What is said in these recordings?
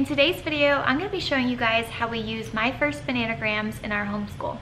In today's video, I'm going to be showing you guys how we use My First Bananagrams in our homeschool.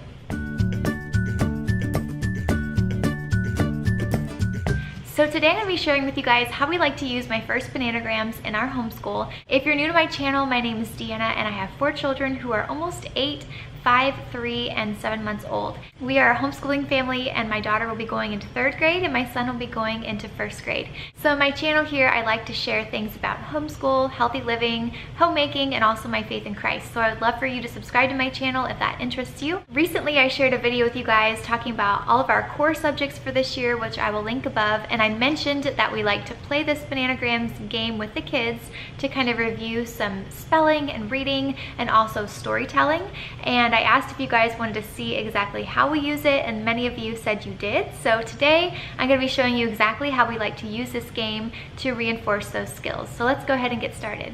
So today I'm going to be sharing with you guys how we like to use My First Bananagrams in our homeschool. If you're new to my channel, my name is Deanna and I have 4 children who are almost 8, 5, 3, and 7 months old. We are a homeschooling family and my daughter will be going into 3rd grade and my son will be going into 1st grade. So on my channel here, I like to share things about homeschool, healthy living, homemaking, and also my faith in Christ. So I would love for you to subscribe to my channel if that interests you. Recently, I shared a video with you guys talking about all of our core subjects for this year, which I will link above, and I mentioned that we like to play this Bananagrams game with the kids to kind of review some spelling and reading and also storytelling. And I asked if you guys wanted to see exactly how we use it, and many of you said you did. So today I'm going to be showing you exactly how we like to use this game to reinforce those skills. So let's go ahead and get started.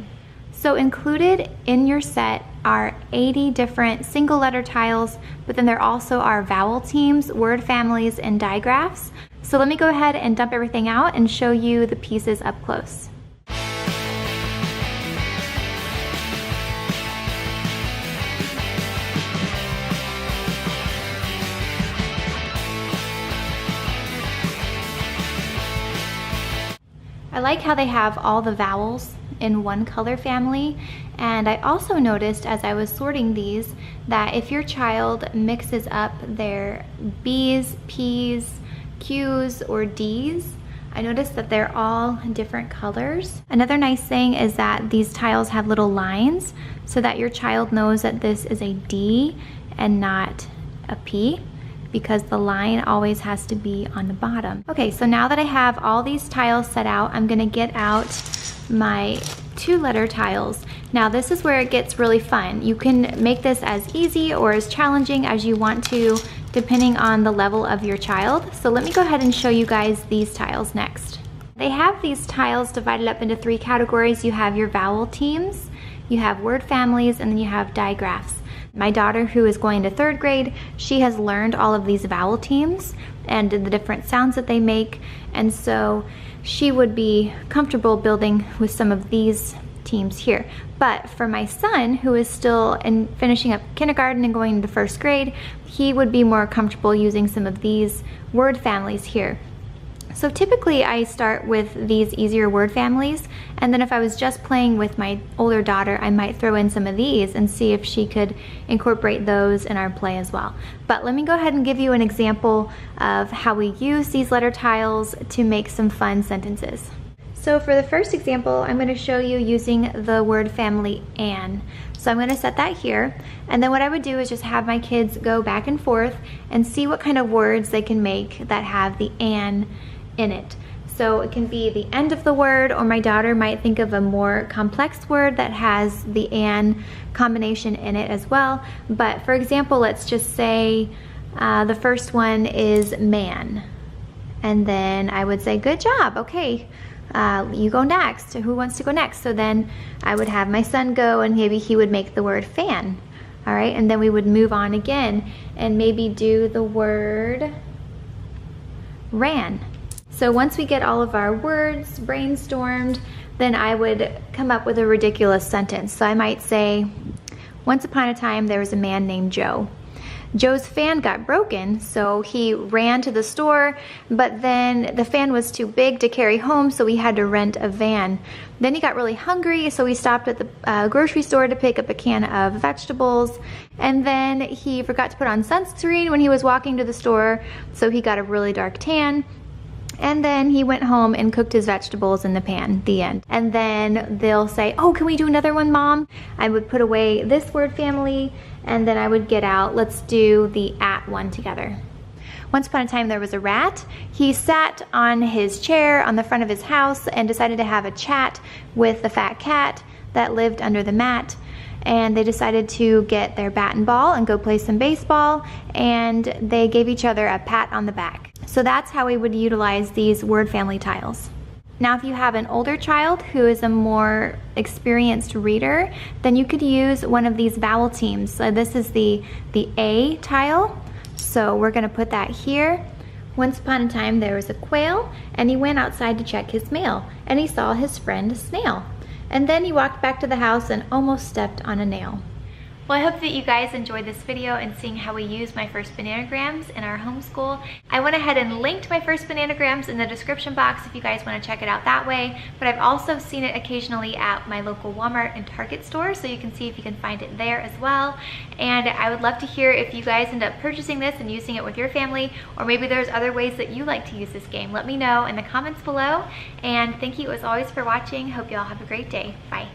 So included in your set are 80 different single letter tiles, but then there also are vowel teams, word families, and digraphs. So let me go ahead and dump everything out and show you the pieces up close. I like how they have all the vowels in one color family, and I also noticed as I was sorting these that if your child mixes up their B's, P's, Q's, or D's, I noticed that they're all different colors. Another nice thing is that these tiles have little lines so that your child knows that this is a D and not a P, because the line always has to be on the bottom. Okay, so now that I have all these tiles set out, I'm gonna get out my 2-letter tiles. Now this is where it gets really fun. You can make this as easy or as challenging as you want to, depending on the level of your child. So let me go ahead and show you guys these tiles next. They have these tiles divided up into 3 categories. You have your vowel teams, you have word families, and then you have digraphs. My daughter, who is going to 3rd grade, she has learned all of these vowel teams and the different sounds that they make, and so she would be comfortable building with some of these teams here. But for my son, who is still finishing up kindergarten and going into 1st grade, he would be more comfortable using some of these word families here. So typically I start with these easier word families, and then if I was just playing with my older daughter, I might throw in some of these and see if she could incorporate those in our play as well. But let me go ahead and give you an example of how we use these letter tiles to make some fun sentences. So for the first example, I'm going to show you using the word family an. So I'm going to set that here, and then what I would do is just have my kids go back and forth and see what kind of words they can make that have the an in it. So it can be the end of the word, or my daughter might think of a more complex word that has the an combination in it as well. But for example, let's just say the first one is man, and then I would say good job, okay, you go next. Who wants to go next? So then I would have my son go, and maybe he would make the word fan. All right, and then we would move on again and maybe do the word ran. So once we get all of our words brainstormed, then I would come up with a ridiculous sentence. So I might say, once upon a time there was a man named Joe. Joe's fan got broken, so he ran to the store, but then the fan was too big to carry home, so he had to rent a van. Then he got really hungry, so he stopped at the grocery store to pick up a can of vegetables, and then he forgot to put on sunscreen when he was walking to the store, so he got a really dark tan. And then he went home and cooked his vegetables in the pan, the end. And then they'll say, oh, can we do another one, Mom? I would put away this word family, and then I would get out, let's do the at one together. Once upon a time there was a rat. He sat on his chair on the front of his house and decided to have a chat with the fat cat that lived under the mat. And they decided to get their bat and ball and go play some baseball, and they gave each other a pat on the back. So that's how we would utilize these word family tiles. Now if you have an older child who is a more experienced reader, then you could use one of these vowel teams. So this is the A tile, so we're going to put that here. Once upon a time there was a quail, and he went outside to check his mail, and he saw his friend a snail. And then he walked back to the house and almost stepped on a nail. Well, I hope that you guys enjoyed this video and seeing how we use My First Bananagrams in our homeschool. I went ahead and linked My First Bananagrams in the description box if you guys want to check it out that way, but I've also seen it occasionally at my local Walmart and Target store, so you can see if you can find it there as well. And I would love to hear if you guys end up purchasing this and using it with your family, or maybe there's other ways that you like to use this game. Let me know in the comments below, and thank you as always for watching. Hope you all have a great day. Bye.